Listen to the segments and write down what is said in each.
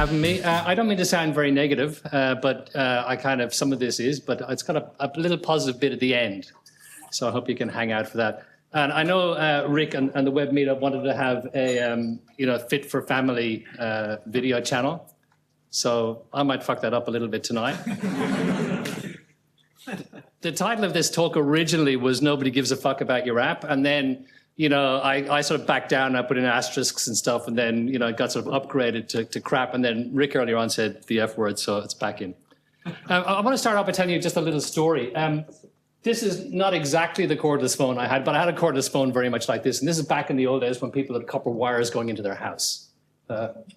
having me. I don't mean to sound very negative, but I kind of, some of this is, but it's got a little positive bit at the end. So I hope you can hang out for that. And I know Rick and the Web Meetup wanted to have a, fit for family video channel. So I might fuck that up a little bit tonight. The title of this talk originally was Nobody Gives a Fuck About Your App. And then, I sort of backed down, I put in asterisks and stuff, and then, it got sort of upgraded to crap. And then Rick earlier on said the F word, so it's back in. I want to start off by telling you just a little story. This is not exactly the cordless phone I had, but I had a cordless phone very much like this. And this is back in the old days when people had copper wires going into their house.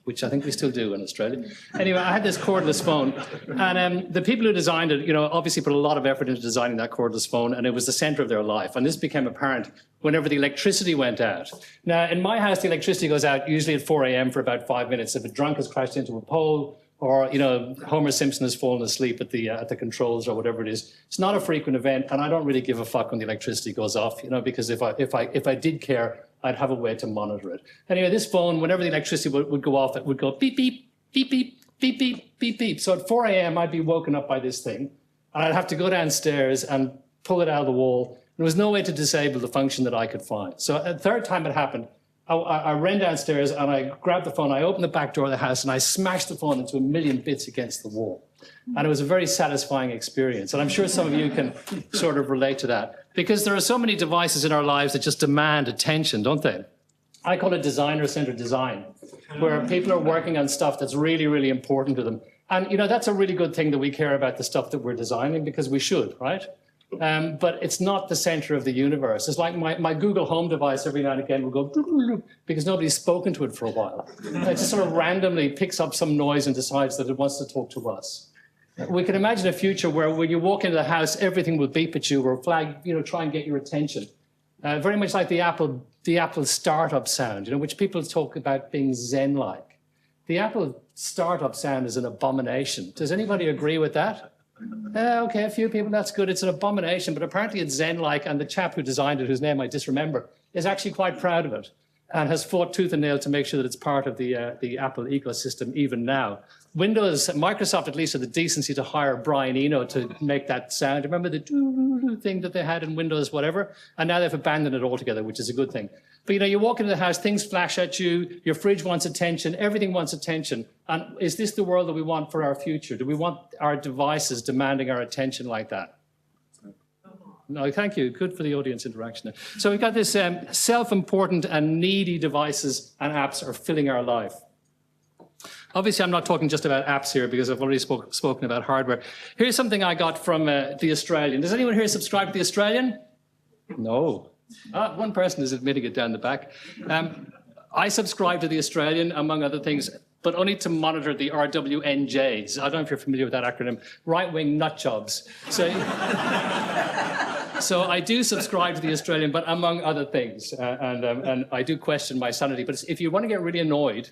Which I think we still do in Australia. Anyway, I had this cordless phone, and the people who designed it, obviously put a lot of effort into designing that cordless phone, and it was the center of their life. And this became apparent whenever the electricity went out. Now, in my house, the electricity goes out usually at 4 a.m. for about 5 minutes. If a drunk has crashed into a pole, or Homer Simpson has fallen asleep at the controls or whatever it is, it's not a frequent event, and I don't really give a fuck when the electricity goes off, because if I did care, I'd have a way to monitor it. Anyway, this phone, whenever the electricity would go off, it would go beep, beep, beep, beep, beep, beep, beep, beep. So at 4 a.m., I'd be woken up by this thing, and I'd have to go downstairs and pull it out of the wall. There was no way to disable the function that I could find. So a third time it happened, I ran downstairs and I grabbed the phone, I opened the back door of the house, and I smashed the phone into a million bits against the wall. And it was a very satisfying experience. And I'm sure some of you can sort of relate to that. Because there are so many devices in our lives that just demand attention, don't they? I call it designer-centered design, where people are working on stuff that's really, really important to them. And, that's a really good thing that we care about the stuff that we're designing, because we should, right? But it's not the center of the universe. It's like my Google Home device every now and again will go because nobody's spoken to it for a while. It just sort of randomly picks up some noise and decides that it wants to talk to us. We can imagine a future where when you walk into the house, everything will beep at you or flag, try and get your attention. Very much like the Apple startup sound, which people talk about being Zen-like. The Apple startup sound is an abomination. Does anybody agree with that? Okay, a few people, that's good. It's an abomination, but apparently it's Zen-like, and the chap who designed it, whose name I disremember, is actually quite proud of it and has fought tooth and nail to make sure that it's part of the Apple ecosystem even now. Microsoft at least had the decency to hire Brian Eno to make that sound. Remember the doo-doo-doo thing that they had in Windows, whatever? And now they've abandoned it altogether, which is a good thing. But, you walk into the house, things flash at you, your fridge wants attention, everything wants attention. And is this the world that we want for our future? Do we want our devices demanding our attention like that? No, thank you. Good for the audience interaction. So we've got this self-important and needy devices and apps are filling our life. Obviously, I'm not talking just about apps here because I've already spoken about hardware. Here's something I got from The Australian. Does anyone here subscribe to The Australian? No. One person is admitting it down the back. I subscribe to The Australian, among other things, but only to monitor the RWNJs. I don't know if you're familiar with that acronym. Right-wing nut jobs. So I do subscribe to The Australian, but among other things, and I do question my sanity. But if you want to get really annoyed,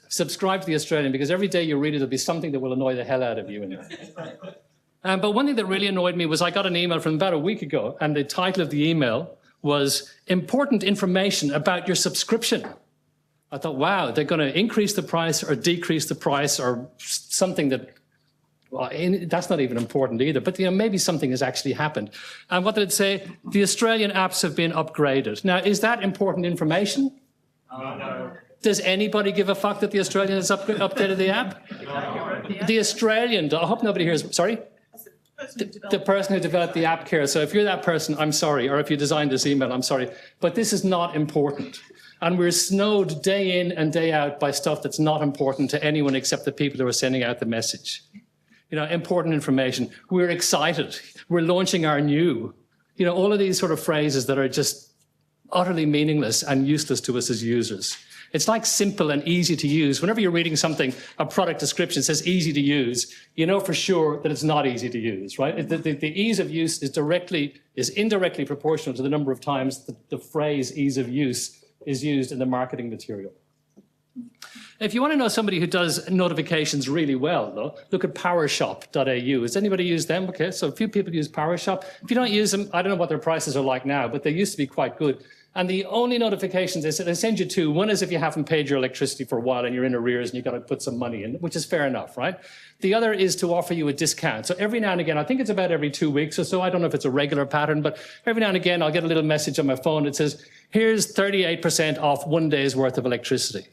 subscribe to The Australian, because every day you read it, there'll be something that will annoy the hell out of you. But one thing that really annoyed me was I got an email from about a week ago, and the title of the email was Important Information About Your Subscription. I thought, wow, they're going to increase the price or decrease the price or something that... Well, that's not even important either, but maybe something has actually happened. And what did it say? The Australian apps have been upgraded. Now, is that important information? No. Does anybody give a fuck that the Australian has updated the app? No. The Australian, I hope nobody hears, sorry? The person who developed the app cares. So if you're that person, I'm sorry. Or if you designed this email, I'm sorry. But this is not important. And we're snowed day in and day out by stuff that's not important to anyone except the people who are sending out the message. Important information. We're excited. We're launching our new. All of these sort of phrases that are just utterly meaningless and useless to us as users. It's like simple and easy to use. Whenever you're reading something, a product description says easy to use, you know for sure that it's not easy to use, right? The ease of use is indirectly proportional to the number of times the phrase ease of use is used in the marketing material. If you want to know somebody who does notifications really well, though, look at PowerShop.au. Has anybody used them? Okay, so a few people use PowerShop. If you don't use them, I don't know what their prices are like now, but they used to be quite good. And the only notifications they send you two. One is if you haven't paid your electricity for a while and you're in arrears and you've got to put some money in, which is fair enough, right? The other is to offer you a discount. So every now and again, I think it's about every 2 weeks or so. I don't know if it's a regular pattern, but every now and again, I'll get a little message on my phone that says, here's 38% off 1 day's worth of electricity.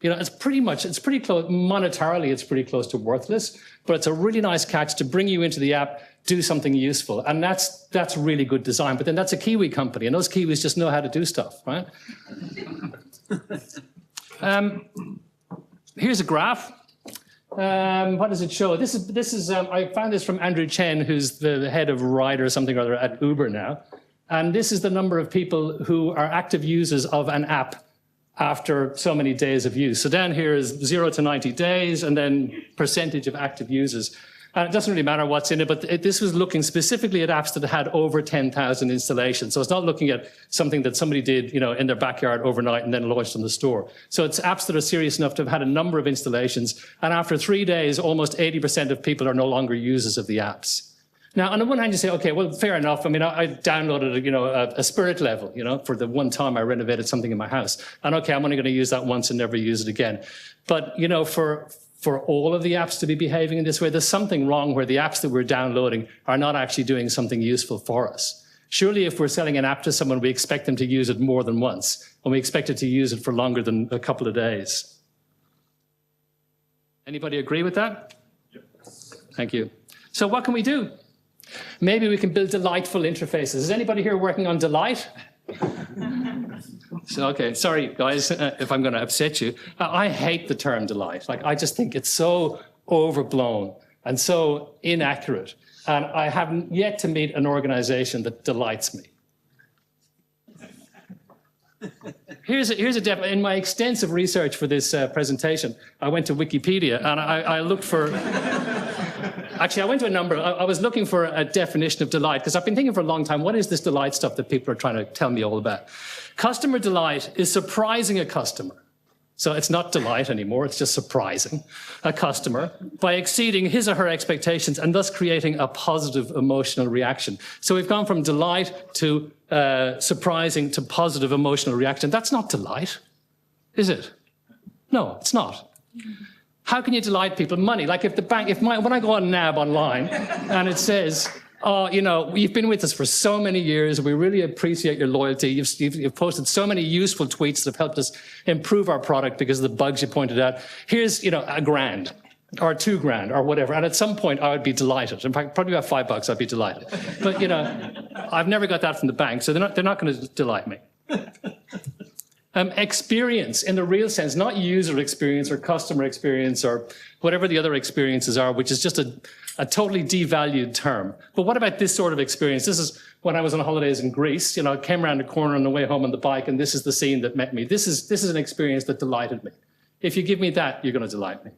You know, it's pretty close, monetarily, it's pretty close to worthless, but it's a really nice catch to bring you into the app, do something useful. And that's really good design. But then that's a Kiwi company, and those Kiwis just know how to do stuff, right? Here's a graph. What does it show? This is I found this from Andrew Chen, who's the head of ride or something or other at Uber now. And this is the number of people who are active users of an app after so many days of use. So down here is 0 to 90 days, and then percentage of active users. And it doesn't really matter what's in it, but this was looking specifically at apps that had over 10,000 installations. So it's not looking at something that somebody did, you know, in their backyard overnight and then launched on the store. So it's apps that are serious enough to have had a number of installations. And after 3 days, almost 80% of people are no longer users of the apps. Now, on the one hand, you say, okay, well, fair enough. I mean, I downloaded, you know, a spirit level, you know, for the one time I renovated something in my house. And okay, I'm only going to use that once and never use it again. But, you know, for all of the apps to be behaving in this way, there's something wrong where the apps that we're downloading are not actually doing something useful for us. Surely if we're selling an app to someone, we expect them to use it more than once, and we expect it to use it for longer than a couple of days. Anybody agree with that? Yes. Thank you. So what can we do? Maybe we can build delightful interfaces. Is anybody here working on Delight? So, okay, sorry, guys, if I'm going to upset you. I hate the term delight. Like, I just think it's so overblown and so inaccurate. And I haven't yet to meet an organization that delights me. Here's a in my extensive research for this presentation, I went to Wikipedia and I looked for... Actually, I went to a number. I was looking for a definition of delight because I've been thinking for a long time, what is this delight stuff that people are trying to tell me all about? Customer delight is surprising a customer. So it's not delight anymore, it's just surprising a customer by exceeding his or her expectations and thus creating a positive emotional reaction. So we've gone from delight to surprising to positive emotional reaction. That's not delight, is it? No, it's not. How can you delight people? Money. Like if the bank, when I go on NAB online and it says, oh, you know, you've been with us for so many years. We really appreciate your loyalty. You've posted so many useful tweets that have helped us improve our product because of the bugs you pointed out. Here's, you know, $1,000 or $2,000 or whatever. And at some point I would be delighted. In fact, probably about $5 I'd be delighted. But, you know, I've never got that from the bank, so they're not going to delight me. Experience in the real sense, not user experience or customer experience or whatever the other experiences are, which is just a totally devalued term. But what about this sort of experience? This is when I was on holidays in Greece. You know, I came around the corner on the way home on the bike, and this is the scene that met me. This is an experience that delighted me. If you give me that, you're going to delight me.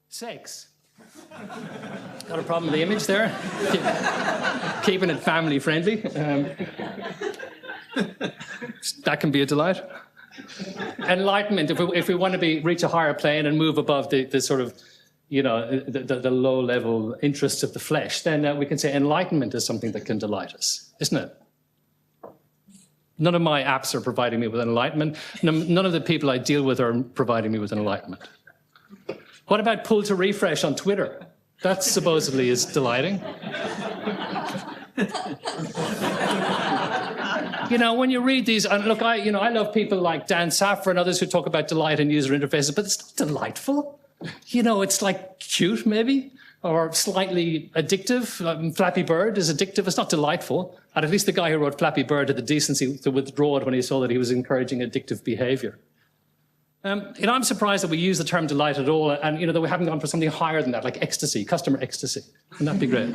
Sex. Got a problem with the image there? Keeping it family friendly. That can be a delight. Enlightenment, if we want to reach a higher plane and move above the sort of, you know, the low level interests of the flesh, then we can say enlightenment is something that can delight us, isn't it? None of my apps are providing me with enlightenment. None of the people I deal with are providing me with enlightenment. What about pull to refresh on Twitter? That supposedly is delighting. You know, when you read these, and look, I love people like Dan Saffer and others who talk about delight in user interfaces, but it's not delightful. You know, it's like cute, maybe, or slightly addictive. Flappy Bird is addictive. It's not delightful. And at least the guy who wrote Flappy Bird had the decency to withdraw it when he saw that he was encouraging addictive behavior. You know, I'm surprised that we use the term delight at all, and, you know, that we haven't gone for something higher than that, like ecstasy, customer ecstasy. Wouldn't that be great?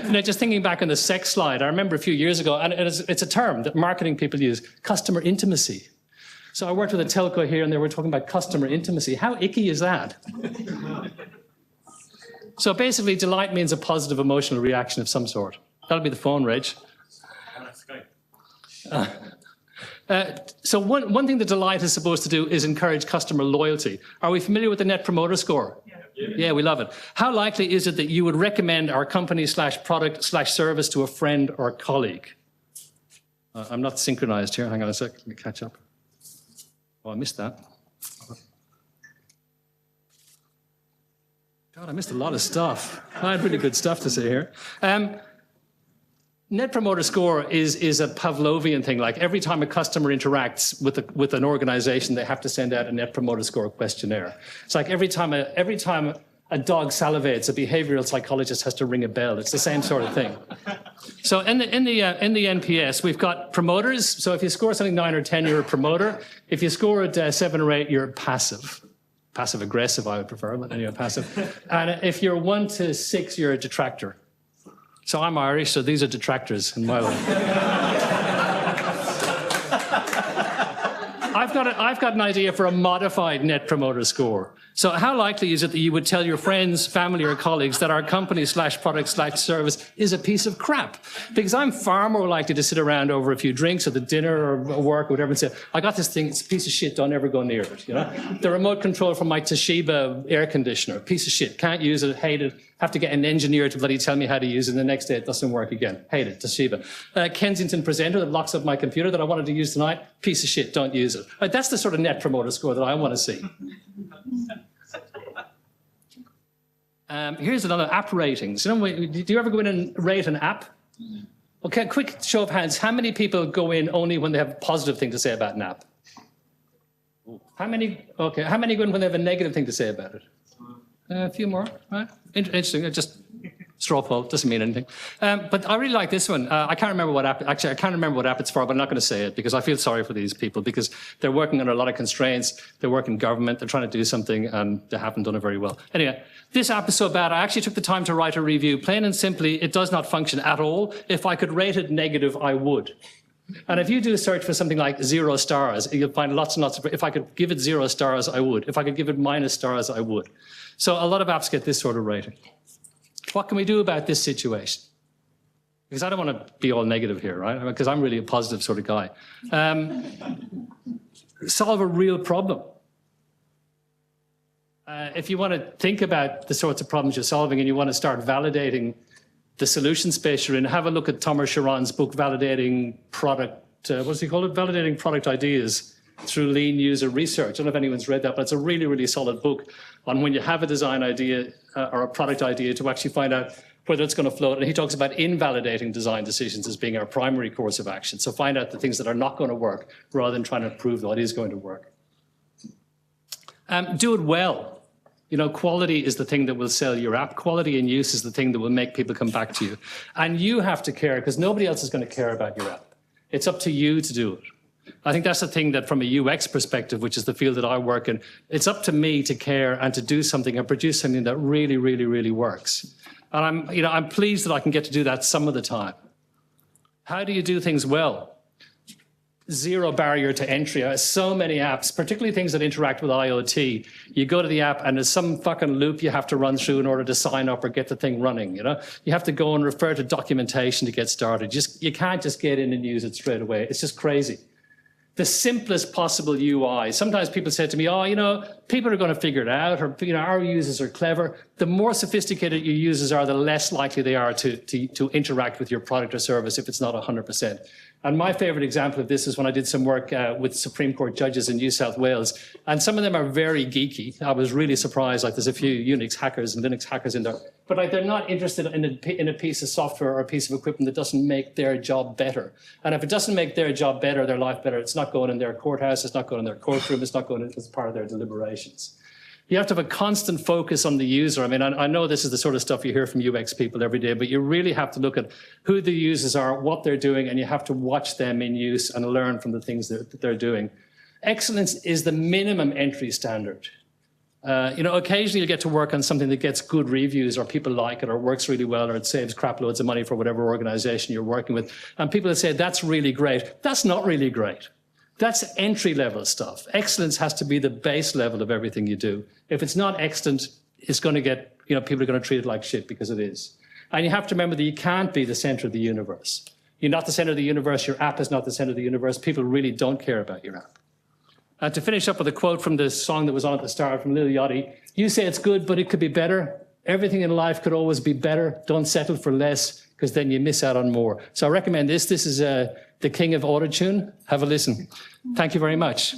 You know, just thinking back on the sex slide, I remember a few years ago, and it's a term that marketing people use, customer intimacy. So I worked with a telco here, and they were talking about customer intimacy. How icky is that? So basically, delight means a positive emotional reaction of some sort. That'll be the phone, Reg. So one thing that delight is supposed to do is encourage customer loyalty. Are we familiar with the Net Promoter Score? Yeah. Yeah, we love it. How likely is it that you would recommend our company / product / service to a friend or colleague? I'm not synchronized here. Hang on a sec. Let me catch up. Oh, I missed that. God, I missed a lot of stuff. I had really good stuff to say here. Net Promoter Score is a Pavlovian thing. Like every time a customer interacts with an organization, they have to send out a Net Promoter Score questionnaire. It's like every time a dog salivates, a behavioral psychologist has to ring a bell. It's the same sort of thing. So in the NPS, we've got promoters. So if you score something 9 or 10, you're a promoter. If you score at 7 or 8, you're passive. Passive aggressive, I would prefer, but anyway, passive. And if you're 1 to 6, you're a detractor. So I'm Irish, so these are detractors in my life. I've got an idea for a modified Net Promoter Score. So how likely is it that you would tell your friends, family, or colleagues that our company / product / service is a piece of crap? Because I'm far more likely to sit around over a few drinks at the dinner or work or whatever and say, I got this thing, it's a piece of shit, don't ever go near it. You know, the remote control from my Toshiba air conditioner, piece of shit, can't use it, hate it, have to get an engineer to bloody tell me how to use it, and the next day it doesn't work again. Hate it, Toshiba. Kensington Presenter that locks up my computer that I wanted to use tonight, piece of shit, don't use it. That's the sort of Net Promoter Score that I want to see. Here's another app ratings. You know, do you ever go in and rate an app? Okay, quick show of hands. How many people go in only when they have a positive thing to say about an app? How many go in when they have a negative thing to say about it? A few more, right? Interesting. Just straw poll, doesn't mean anything. But I really like this one. I can't remember what app. Actually, I can't remember what app it's for, but I'm not going to say it because I feel sorry for these people because they're working under a lot of constraints. They work in government. They're trying to do something, and they haven't done it very well. Anyway, this app is so bad. I actually took the time to write a review. Plain and simply, it does not function at all. If I could rate it negative, I would. And if you do a search for something like 0 stars, you'll find lots and lots of. If I could give it 0 stars, I would. If I could give it - stars, I would. So a lot of apps get this sort of rating. What can we do about this situation? Because I don't want to be all negative here, right? Because I'm really a positive sort of guy. Solve a real problem. If you want to think about the sorts of problems you're solving and you want to start validating the solution space you're in, have a look at Tomer Sharon's book, Validating Product, what does he call it? Validating Product Ideas through Lean User Research. I don't know if anyone's read that, but it's a really, really solid book on when you have a design idea or a product idea to actually find out whether it's going to float. And he talks about invalidating design decisions as being our primary course of action. So find out the things that are not going to work rather than trying to prove what is going to work. Do it well. You know, quality is the thing that will sell your app. Quality in use is the thing that will make people come back to you. And you have to care because nobody else is going to care about your app. It's up to you to do it. I think that's the thing that from a UX perspective, which is the field that I work in, it's up to me to care and to do something and produce something that really, really, really works. And I'm pleased that I can get to do that some of the time. How do you do things well? Zero barrier to entry. So many apps, particularly things that interact with IoT. You go to the app and there's some fucking loop you have to run through in order to sign up or get the thing running, you know? You have to go and refer to documentation to get started. You can't just get in and use it straight away. It's just crazy. The simplest possible UI. Sometimes people say to me, oh, you know, people are going to figure it out, or, you know, our users are clever. The more sophisticated your users are, the less likely they are to interact with your product or service if it's not 100%. And my favorite example of this is when I did some work with Supreme Court judges in New South Wales. And some of them are very geeky. I was really surprised, like there's a few Unix hackers and Linux hackers in there. But like they're not interested in a piece of software or a piece of equipment that doesn't make their job better. And if it doesn't make their job better, their life better, it's not going in their courthouse, it's not going in their courtroom, it's not going as part of their deliberations. You have to have a constant focus on the user. I mean, I know this is the sort of stuff you hear from UX people every day, but you really have to look at who the users are, what they're doing, and you have to watch them in use and learn from the things that they're doing. Excellence is the minimum entry standard. You know, occasionally you get to work on something that gets good reviews or people like it or works really well or it saves crap loads of money for whatever organization you're working with. And people that say, that's really great. That's not really great. That's entry-level stuff. Excellence has to be the base level of everything you do. If it's not excellent, it's going to get, you know, people are going to treat it like shit because it is. And you have to remember that you can't be the center of the universe. You're not the center of the universe. Your app is not the center of the universe. People really don't care about your app. And to finish up with a quote from the song that was on at the start from Lil Yachty, you say it's good, but it could be better. Everything in life could always be better. Don't settle for less, because then you miss out on more. So I recommend this. This is the king of autotune. Have a listen. Thank you very much.